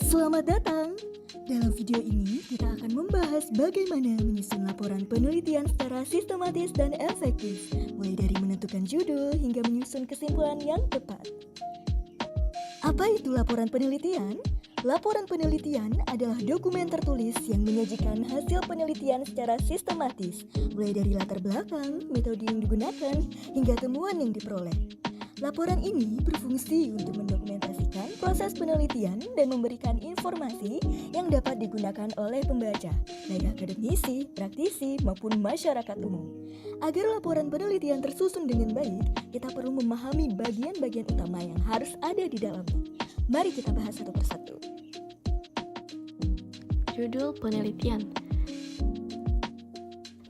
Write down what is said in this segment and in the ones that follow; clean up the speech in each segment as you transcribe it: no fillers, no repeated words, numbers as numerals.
Selamat datang! Dalam video ini, kita akan membahas bagaimana menyusun laporan penelitian secara sistematis dan efektif, mulai dari menentukan judul hingga menyusun kesimpulan yang tepat. Apa itu laporan penelitian? Laporan penelitian adalah dokumen tertulis yang menyajikan hasil penelitian secara sistematis, mulai dari latar belakang, metode yang digunakan, hingga temuan yang diperoleh. Laporan ini berfungsi untuk mendokumentasikan proses penelitian dan memberikan informasi yang dapat digunakan oleh pembaca, baik akademisi, praktisi, maupun masyarakat umum. Agar laporan penelitian tersusun dengan baik, kita perlu memahami bagian-bagian utama yang harus ada di dalamnya. Mari kita bahas satu persatu. Judul penelitian.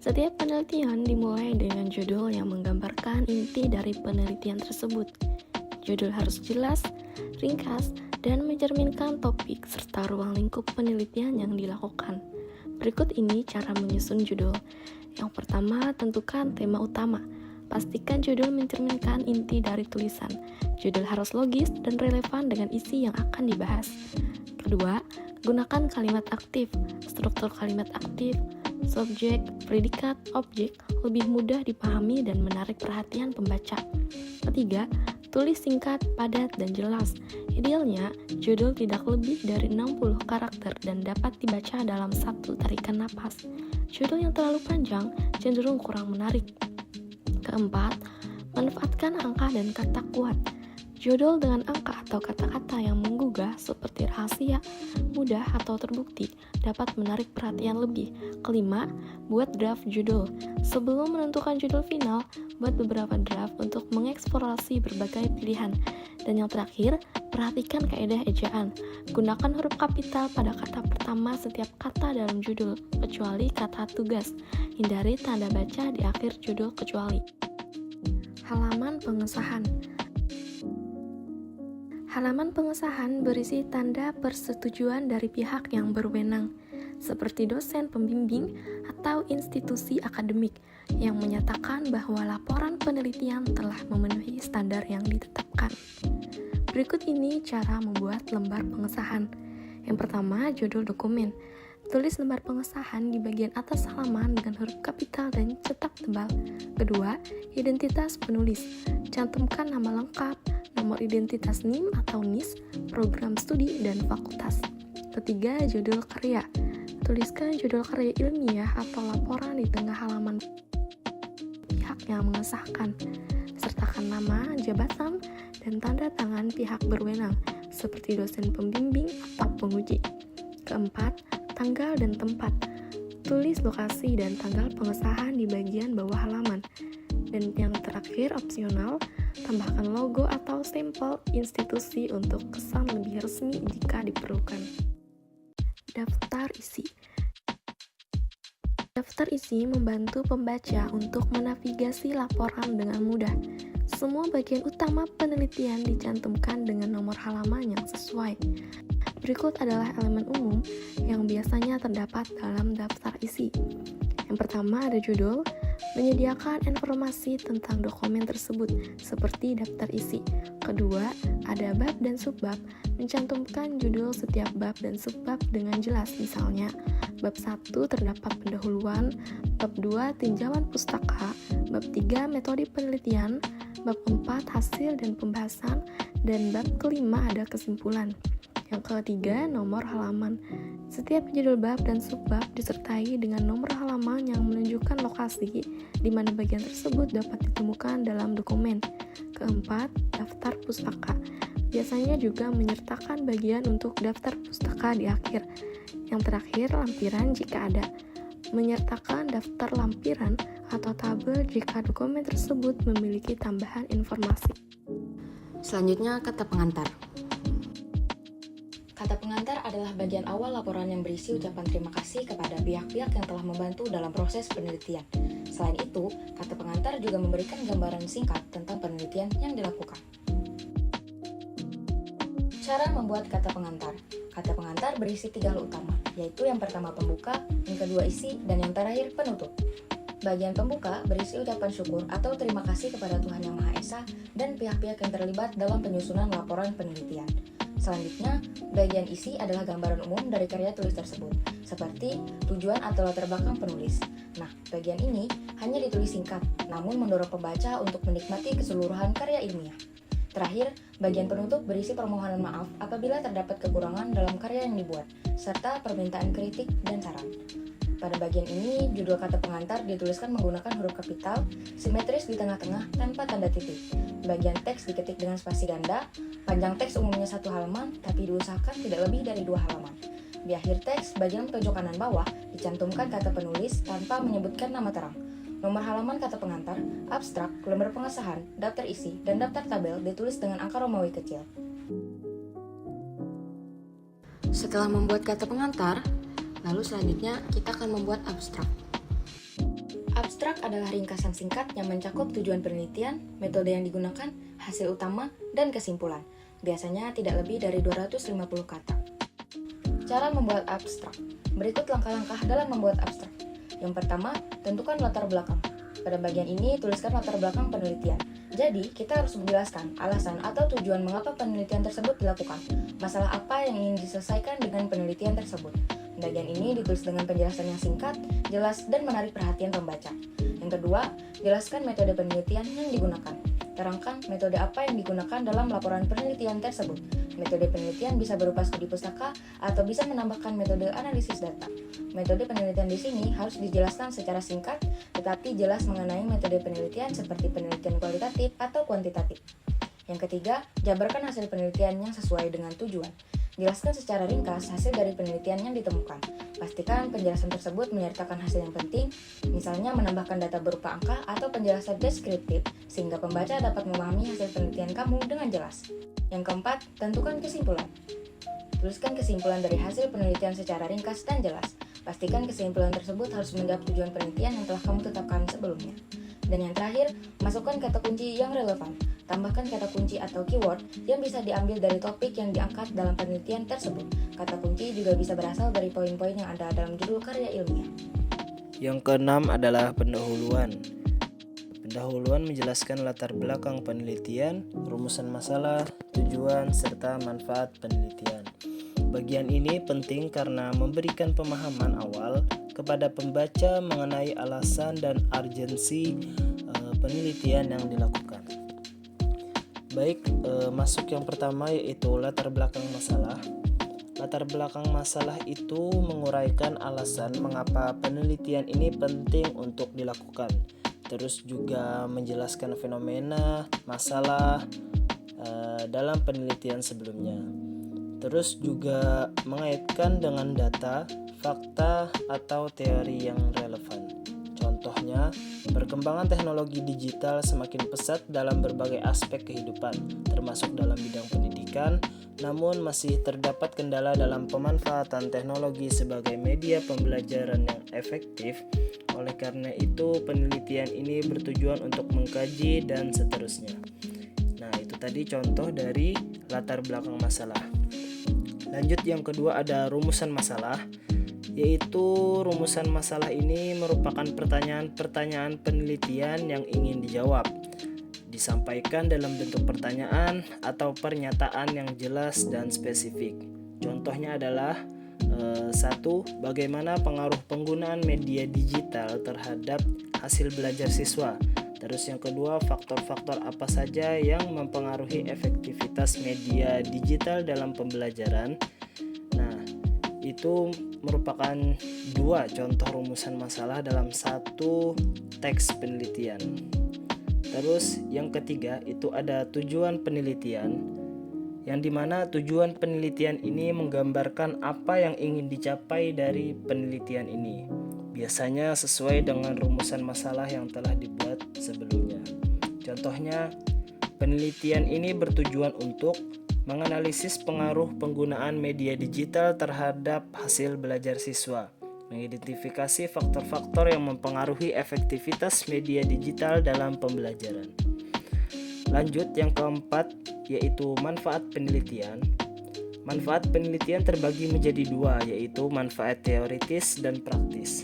Setiap penelitian dimulai dengan judul yang menggambarkan inti dari penelitian tersebut. Judul harus jelas, ringkas, dan mencerminkan topik serta ruang lingkup penelitian yang dilakukan. Berikut ini cara menyusun judul. Yang pertama, tentukan tema utama. Pastikan judul mencerminkan inti dari tulisan. Judul harus logis dan relevan dengan isi yang akan dibahas. Kedua, gunakan kalimat aktif. Struktur kalimat aktif, subjek, predikat, objek lebih mudah dipahami dan menarik perhatian pembaca. Ketiga, tulis singkat, padat, dan jelas. Idealnya, judul tidak lebih dari 60 karakter dan dapat dibaca dalam satu tarikan napas. Judul yang terlalu panjang cenderung kurang menarik. Keempat, manfaatkan angka dan kata kuat. Judul dengan angka atau kata-kata yang menggugah seperti rahasia, mudah, atau terbukti dapat menarik perhatian lebih. Kelima, buat draft judul. Sebelum menentukan judul final, buat beberapa draft untuk mengeksplorasi berbagai pilihan. Dan yang terakhir, perhatikan kaidah ejaan. Gunakan huruf kapital pada kata pertama setiap kata dalam judul, kecuali kata tugas. Hindari tanda baca di akhir judul kecuali. Halaman pengesahan. Halaman pengesahan berisi tanda persetujuan dari pihak yang berwenang, seperti dosen pembimbing atau institusi akademik, yang menyatakan bahwa laporan penelitian telah memenuhi standar yang ditetapkan. Berikut ini cara membuat lembar pengesahan. Yang pertama, judul dokumen. Tulis lembar pengesahan di bagian atas halaman dengan huruf kapital dan cetak tebal. Kedua, identitas penulis. Cantumkan nama lengkap, nomor identitas NIM atau NIS, program studi, dan fakultas. Ketiga, judul karya. Tuliskan judul karya ilmiah atau laporan di tengah halaman pihak yang mengesahkan. Sertakan nama, jabatan, dan tanda tangan pihak berwenang, seperti dosen pembimbing atau penguji. Keempat, tanggal dan tempat. Tulis lokasi dan tanggal pengesahan di bagian bawah halaman. Dan yang terakhir, opsional, tambahkan logo atau stempel institusi untuk kesan lebih resmi jika diperlukan. Daftar isi. Daftar isi membantu pembaca untuk menavigasi laporan dengan mudah. Semua bagian utama penelitian dicantumkan dengan nomor halaman yang sesuai. Berikut adalah elemen umum yang biasanya terdapat dalam daftar isi. Yang pertama ada judul, menyediakan informasi tentang dokumen tersebut, seperti daftar isi. Kedua, ada bab dan subbab, mencantumkan judul setiap bab dan subbab dengan jelas, misalnya, bab 1 terdapat pendahuluan, bab 2 tinjauan pustaka, bab 3 metode penelitian, bab 4 hasil dan pembahasan, dan bab kelima ada kesimpulan. Yang ketiga, nomor halaman. Setiap judul bab dan subbab disertai dengan nomor halaman yang menunjukkan lokasi di mana bagian tersebut dapat ditemukan dalam dokumen. Keempat, daftar pustaka. Biasanya juga menyertakan bagian untuk daftar pustaka di akhir. Yang terakhir, lampiran jika ada. Menyertakan daftar lampiran atau tabel jika dokumen tersebut memiliki tambahan informasi. Selanjutnya, kata pengantar. Kata pengantar adalah bagian awal laporan yang berisi ucapan terima kasih kepada pihak-pihak yang telah membantu dalam proses penelitian. Selain itu, kata pengantar juga memberikan gambaran singkat tentang penelitian yang dilakukan. Cara membuat kata pengantar. Kata pengantar berisi 3 hal utama, yaitu yang pertama pembuka, yang kedua isi, dan yang terakhir penutup. Bagian pembuka berisi ucapan syukur atau terima kasih kepada Tuhan Yang Maha Esa dan pihak-pihak yang terlibat dalam penyusunan laporan penelitian. Selanjutnya, bagian isi adalah gambaran umum dari karya tulis tersebut, seperti tujuan atau latar belakang penulis. Nah, bagian ini hanya ditulis singkat, namun mendorong pembaca untuk menikmati keseluruhan karya ilmiah. Terakhir, bagian penutup berisi permohonan maaf apabila terdapat kekurangan dalam karya yang dibuat, serta permintaan kritik dan saran. Pada bagian ini, judul kata pengantar dituliskan menggunakan huruf kapital, simetris di tengah-tengah tanpa tanda titik. Bagian teks diketik dengan spasi ganda, panjang teks umumnya 1 halaman, tapi diusahakan tidak lebih dari 2 halaman. Di akhir teks, bagian pojok kanan bawah, dicantumkan kata penulis tanpa menyebutkan nama terang. Nomor halaman kata pengantar, abstrak, lembar pengesahan, daftar isi, dan daftar tabel ditulis dengan angka Romawi kecil. Setelah membuat kata pengantar, lalu selanjutnya kita akan membuat abstrak. Abstrak adalah ringkasan singkat yang mencakup tujuan penelitian, metode yang digunakan, hasil utama, dan kesimpulan. Biasanya tidak lebih dari 250 kata. Cara membuat abstrak. Berikut langkah-langkah dalam membuat abstrak. Yang pertama, tentukan latar belakang. Pada bagian ini, tuliskan latar belakang penelitian. Jadi, kita harus menjelaskan alasan atau tujuan mengapa penelitian tersebut dilakukan. Masalah apa yang ingin diselesaikan dengan penelitian tersebut. Bagian ini ditulis dengan penjelasan yang singkat, jelas, dan menarik perhatian pembaca. Yang kedua, jelaskan metode penelitian yang digunakan. Terangkan metode apa yang digunakan dalam laporan penelitian tersebut. Metode penelitian bisa berupa studi pustaka atau bisa menambahkan metode analisis data. Metode penelitian di sini harus dijelaskan secara singkat, tetapi jelas mengenai metode penelitian seperti penelitian kualitatif atau kuantitatif. Yang ketiga, jabarkan hasil penelitian yang sesuai dengan tujuan. Jelaskan secara ringkas hasil dari penelitian yang ditemukan. Pastikan penjelasan tersebut menyertakan hasil yang penting, misalnya menambahkan data berupa angka atau penjelasan deskriptif, sehingga pembaca dapat memahami hasil penelitian kamu dengan jelas. Yang keempat, tentukan kesimpulan. Tuliskan kesimpulan dari hasil penelitian secara ringkas dan jelas. Pastikan kesimpulan tersebut harus menjawab tujuan penelitian yang telah kamu tetapkan sebelumnya. Dan yang terakhir, masukkan kata kunci yang relevan. Tambahkan kata kunci atau keyword yang bisa diambil dari topik yang diangkat dalam penelitian tersebut. Kata kunci juga bisa berasal dari poin-poin yang ada dalam judul karya ilmiah. Yang keenam adalah pendahuluan. Pendahuluan menjelaskan latar belakang penelitian, rumusan masalah, tujuan, serta manfaat penelitian. Bagian ini penting karena memberikan pemahaman awal kepada pembaca mengenai alasan dan urgensi penelitian yang dilakukan. Baik, masuk yang pertama yaitu latar belakang masalah. Latar belakang masalah itu menguraikan alasan mengapa penelitian ini penting untuk dilakukan. Terus juga menjelaskan fenomena, masalah dalam penelitian sebelumnya. Terus juga mengaitkan dengan data, fakta, atau teori yang relevan. Contohnya, perkembangan teknologi digital semakin pesat dalam berbagai aspek kehidupan, termasuk dalam bidang pendidikan, namun masih terdapat kendala dalam pemanfaatan teknologi sebagai media pembelajaran yang efektif. Oleh karena itu, penelitian ini bertujuan untuk mengkaji dan seterusnya. Nah, itu tadi contoh dari latar belakang masalah. Lanjut, yang kedua ada rumusan masalah, yaitu rumusan masalah ini merupakan pertanyaan-pertanyaan penelitian yang ingin dijawab, disampaikan dalam bentuk pertanyaan atau pernyataan yang jelas dan spesifik. Contohnya adalah 1. Bagaimana pengaruh penggunaan media digital terhadap hasil belajar siswa? Terus yang kedua, faktor-faktor apa saja yang mempengaruhi efektivitas media digital dalam pembelajaran? Nah, itu merupakan 2 contoh rumusan masalah dalam 1 teks penelitian. Terus yang ketiga itu ada tujuan penelitian, yang dimana tujuan penelitian ini menggambarkan apa yang ingin dicapai dari penelitian ini. Biasanya sesuai dengan rumusan masalah yang telah dibuat sebelumnya. Contohnya, penelitian ini bertujuan untuk menganalisis pengaruh penggunaan media digital terhadap hasil belajar siswa, mengidentifikasi faktor-faktor yang mempengaruhi efektivitas media digital dalam pembelajaran. Lanjut, yang keempat yaitu manfaat penelitian. Manfaat penelitian terbagi menjadi 2, yaitu manfaat teoritis dan praktis.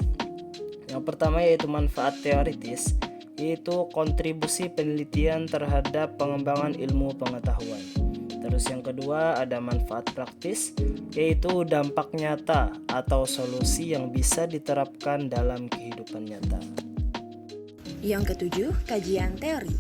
Yang pertama yaitu manfaat teoritis, yaitu kontribusi penelitian terhadap pengembangan ilmu pengetahuan. Terus yang kedua ada manfaat praktis, yaitu dampak nyata atau solusi yang bisa diterapkan dalam kehidupan nyata. Yang ketujuh, kajian teori.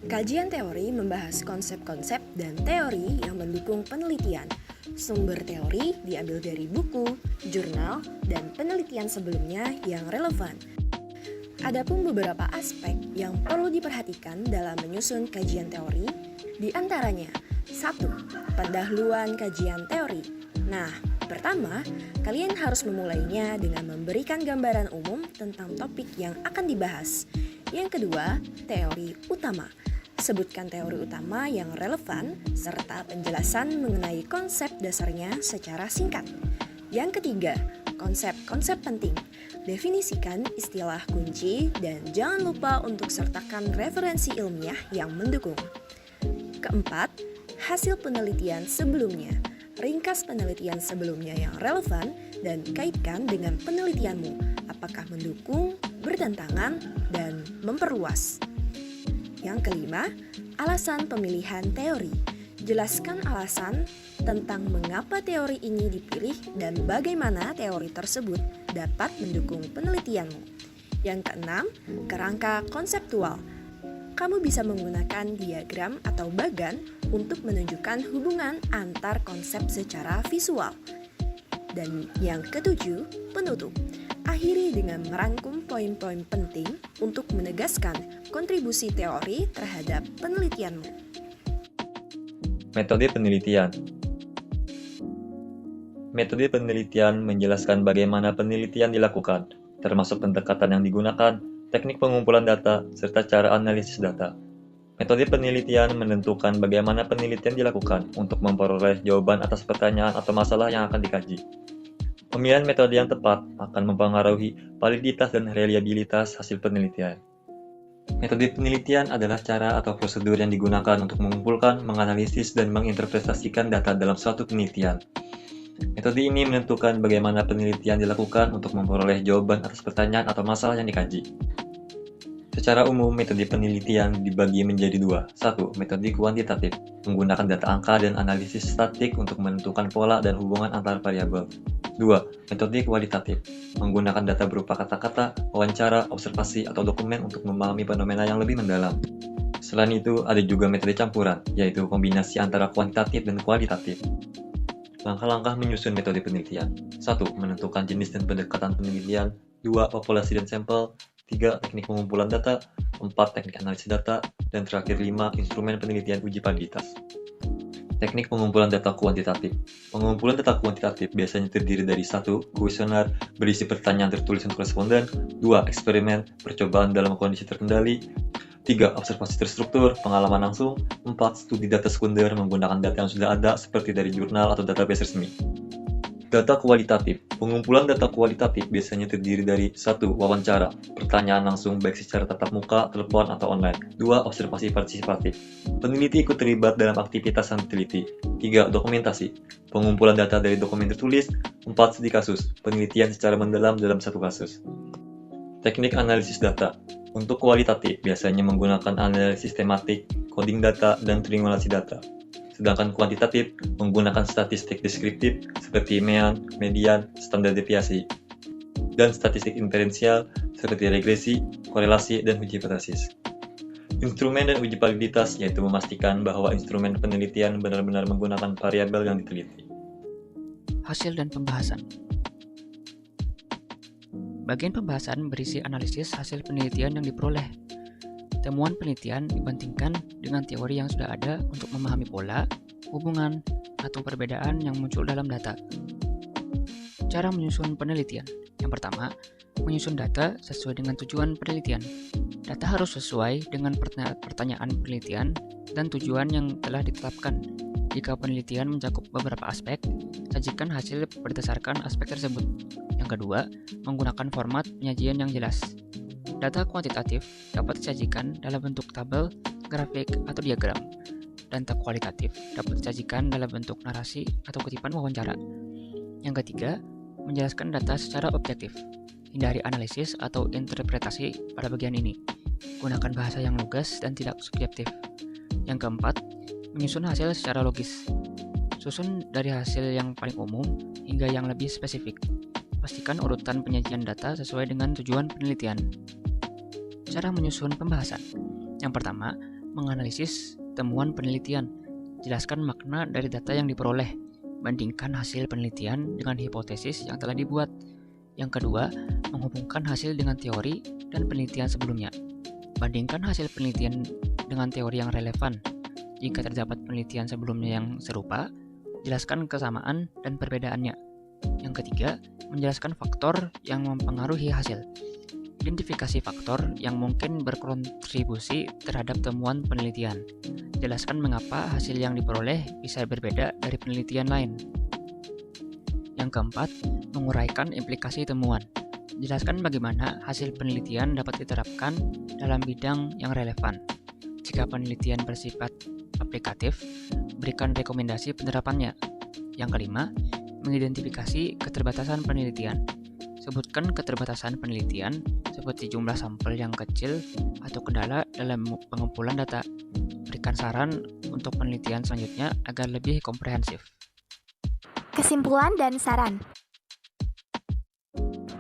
Kajian teori membahas konsep-konsep dan teori yang mendukung penelitian. Sumber teori diambil dari buku, jurnal, dan penelitian sebelumnya yang relevan. Adapun beberapa aspek yang perlu diperhatikan dalam menyusun kajian teori, di antaranya 1. Pendahuluan kajian teori. Nah, pertama, kalian harus memulainya dengan memberikan gambaran umum tentang topik yang akan dibahas. Yang kedua, teori utama. Sebutkan teori utama yang relevan serta penjelasan mengenai konsep dasarnya secara singkat. Yang ketiga, konsep-konsep penting. Definisikan istilah kunci dan jangan lupa untuk sertakan referensi ilmiah yang mendukung. Keempat, hasil penelitian sebelumnya. Ringkas penelitian sebelumnya yang relevan dan kaitkan dengan penelitianmu, apakah mendukung, bertentangan, dan memperluas. Yang kelima, alasan pemilihan teori. Jelaskan alasan tentang mengapa teori ini dipilih dan bagaimana teori tersebut dapat mendukung penelitianmu. Yang keenam, kerangka konseptual. Kamu bisa menggunakan diagram atau bagan untuk menunjukkan hubungan antar konsep secara visual. Dan yang ketujuh, penutup. Akhiri dengan merangkum poin-poin penting untuk menegaskan kontribusi teori terhadap penelitianmu. Metode penelitian. Metode penelitian menjelaskan bagaimana penelitian dilakukan, termasuk pendekatan yang digunakan, teknik pengumpulan data, serta cara analisis data. Metode penelitian menentukan bagaimana penelitian dilakukan untuk memperoleh jawaban atas pertanyaan atau masalah yang akan dikaji. Pemilihan metode yang tepat akan mempengaruhi validitas dan reliabilitas hasil penelitian. Metode penelitian adalah cara atau prosedur yang digunakan untuk mengumpulkan, menganalisis, dan menginterpretasikan data dalam suatu penelitian. Metode ini menentukan bagaimana penelitian dilakukan untuk memperoleh jawaban atas pertanyaan atau masalah yang dikaji. Secara umum, metode penelitian dibagi menjadi dua. 1. Metode kuantitatif, menggunakan data angka dan analisis statik untuk menentukan pola dan hubungan antar variabel. 2. Metode kualitatif, menggunakan data berupa kata-kata, wawancara, observasi, atau dokumen untuk memahami fenomena yang lebih mendalam. Selain itu, ada juga metode campuran, yaitu kombinasi antara kuantitatif dan kualitatif. Langkah-langkah menyusun metode penelitian. 1. Menentukan jenis dan pendekatan penelitian. 2. Populasi dan sampel. 3. Teknik pengumpulan data. 4. Teknik analisis data. Dan terakhir 5. Instrumen penelitian uji validitas. Teknik pengumpulan data kuantitatif. Pengumpulan data kuantitatif biasanya terdiri dari 1. Kuesioner berisi pertanyaan tertulis untuk responden. 2. Eksperimen, percobaan dalam kondisi terkendali. 3. Observasi terstruktur, pengalaman langsung. 4. Studi data sekunder menggunakan data yang sudah ada seperti dari jurnal atau database resmi. Data kualitatif. Pengumpulan data kualitatif biasanya terdiri dari 1. Wawancara, pertanyaan langsung baik secara tatap muka, telepon, atau online. 2. Observasi partisipatif. Peneliti ikut terlibat dalam aktivitas yang diteliti. 3. Dokumentasi. Pengumpulan data dari dokumen tertulis. 4. Studi kasus. Penelitian secara mendalam dalam satu kasus. Teknik analisis data. Untuk kualitatif, biasanya menggunakan analisis tematik, coding data, dan triangulasi data. Sedangkan kuantitatif menggunakan statistik deskriptif seperti mean, median, standar deviasi, dan statistik inferensial seperti regresi, korelasi, dan uji hipotesis. Instrumen dan uji validitas yaitu memastikan bahwa instrumen penelitian benar-benar menggunakan variabel yang diteliti. Hasil dan pembahasan. Bagian pembahasan berisi analisis hasil penelitian yang diperoleh. Temuan penelitian dibandingkan dengan teori yang sudah ada untuk memahami pola, hubungan, atau perbedaan yang muncul dalam data. Cara menyusun penelitian. Yang pertama, menyusun data sesuai dengan tujuan penelitian. Data harus sesuai dengan pertanyaan penelitian dan tujuan yang telah ditetapkan. Jika penelitian mencakup beberapa aspek, sajikan hasil berdasarkan aspek tersebut. Yang kedua, menggunakan format penyajian yang jelas. Data kuantitatif dapat disajikan dalam bentuk tabel, grafik, atau diagram. Data kualitatif dapat disajikan dalam bentuk narasi atau kutipan wawancara. Yang ketiga, menjelaskan data secara objektif. Hindari analisis atau interpretasi pada bagian ini. Gunakan bahasa yang lugas dan tidak subjektif. Yang keempat, Menyusun hasil secara logis. Susun dari hasil yang paling umum hingga yang lebih spesifik. Pastikan urutan penyajian data sesuai dengan tujuan penelitian. Cara menyusun pembahasan. Yang pertama, menganalisis temuan penelitian. Jelaskan makna dari data yang diperoleh. Bandingkan hasil penelitian dengan hipotesis yang telah dibuat. Yang kedua, menghubungkan hasil dengan teori dan penelitian sebelumnya. Bandingkan hasil penelitian dengan teori yang relevan. Jika terdapat penelitian sebelumnya yang serupa, jelaskan kesamaan dan perbedaannya. Yang ketiga, menjelaskan faktor yang mempengaruhi hasil. Identifikasi faktor yang mungkin berkontribusi terhadap temuan penelitian. Jelaskan mengapa hasil yang diperoleh bisa berbeda dari penelitian lain. Yang keempat, menguraikan implikasi temuan. Jelaskan bagaimana hasil penelitian dapat diterapkan dalam bidang yang relevan. Jika penelitian bersifat aplikatif, berikan rekomendasi penerapannya. Yang kelima, mengidentifikasi keterbatasan penelitian. Sebutkan keterbatasan penelitian seperti jumlah sampel yang kecil atau kendala dalam pengumpulan data. Berikan saran untuk penelitian selanjutnya agar lebih komprehensif. Kesimpulan dan saran.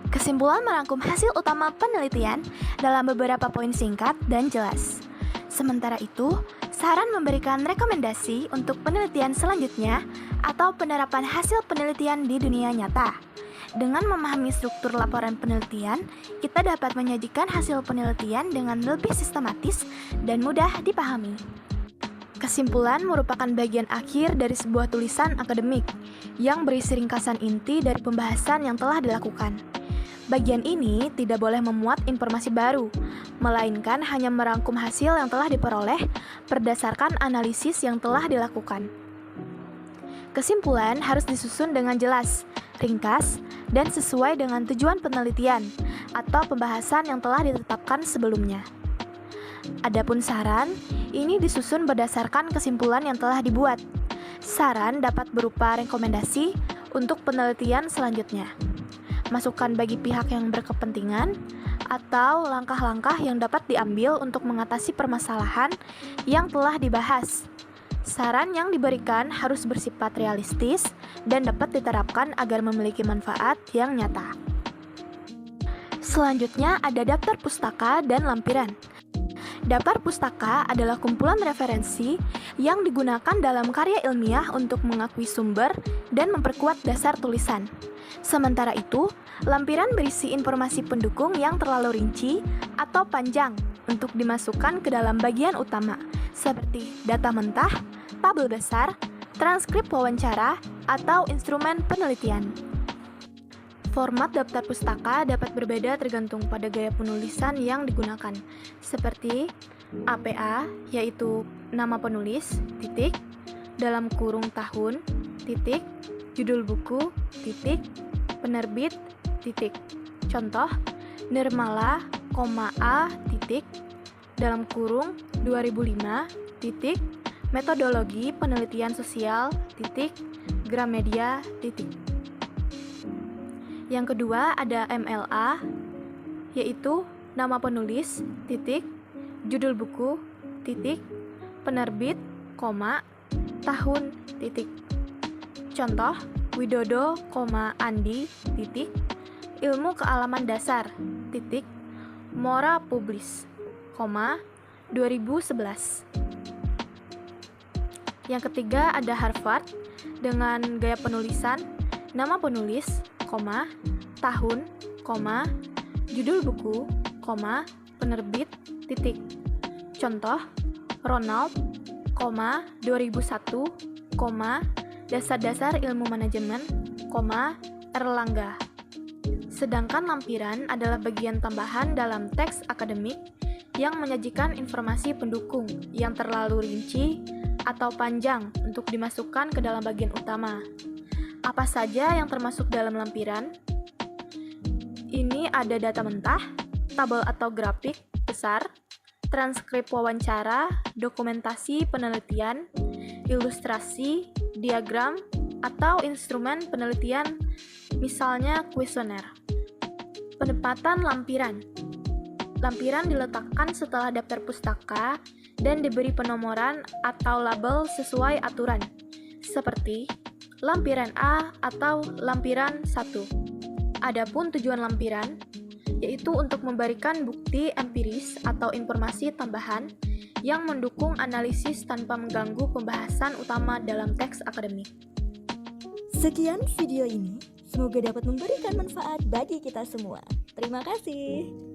Kesimpulan merangkum hasil utama penelitian dalam beberapa poin singkat dan jelas. Sementara itu, saran memberikan rekomendasi untuk penelitian selanjutnya atau penerapan hasil penelitian di dunia nyata. Dengan memahami struktur laporan penelitian, kita dapat menyajikan hasil penelitian dengan lebih sistematis dan mudah dipahami. Kesimpulan merupakan bagian akhir dari sebuah tulisan akademik yang berisi ringkasan inti dari pembahasan yang telah dilakukan. Bagian ini tidak boleh memuat informasi baru, melainkan hanya merangkum hasil yang telah diperoleh berdasarkan analisis yang telah dilakukan. Kesimpulan harus disusun dengan jelas, ringkas, dan sesuai dengan tujuan penelitian atau pembahasan yang telah ditetapkan sebelumnya. Adapun saran, ini disusun berdasarkan kesimpulan yang telah dibuat. Saran dapat berupa rekomendasi untuk penelitian selanjutnya, masukan bagi pihak yang berkepentingan, atau langkah-langkah yang dapat diambil untuk mengatasi permasalahan yang telah dibahas. Saran yang diberikan harus bersifat realistis dan dapat diterapkan agar memiliki manfaat yang nyata. Selanjutnya ada daftar pustaka dan lampiran. Daftar pustaka adalah kumpulan referensi yang digunakan dalam karya ilmiah untuk mengakui sumber dan memperkuat dasar tulisan. Sementara itu, lampiran berisi informasi pendukung yang terlalu rinci atau panjang untuk dimasukkan ke dalam bagian utama, seperti data mentah, tabel besar, transkrip wawancara, atau instrumen penelitian. Format daftar pustaka dapat berbeda tergantung pada gaya penulisan yang digunakan, seperti APA, yaitu nama penulis, titik, dalam kurung tahun, titik, judul buku, titik, penerbit, titik. Contoh, Nirmala, A, titik, dalam kurung 2005, titik, metodologi penelitian sosial, titik, Gramedia, titik. Yang kedua ada MLA, yaitu nama penulis, titik, judul buku, titik, penerbit, tahun, titik. Contoh, Widodo, Andi, titik, ilmu kealaman dasar, titik, Mora Publis, 2011. Yang ketiga ada Harvard dengan gaya penulisan, nama penulis, tahun, judul buku, penerbit, titik. Contoh, Ronald, 2001, dasar-dasar ilmu manajemen, Erlangga. Sedangkan lampiran adalah bagian tambahan dalam teks akademik yang menyajikan informasi pendukung yang terlalu rinci atau panjang untuk dimasukkan ke dalam bagian utama. Apa saja yang termasuk dalam lampiran? Ini ada data mentah, tabel atau grafik besar, transkrip wawancara, dokumentasi penelitian, ilustrasi, diagram, atau instrumen penelitian, misalnya kuesioner. Penempatan lampiran. lampiran diletakkan setelah daftar pustaka dan diberi penomoran atau label sesuai aturan, seperti lampiran A atau lampiran 1. Adapun tujuan lampiran yaitu untuk memberikan bukti empiris atau informasi tambahan yang mendukung analisis tanpa mengganggu pembahasan utama dalam teks akademik. Sekian video ini, semoga dapat memberikan manfaat bagi kita semua. Terima kasih.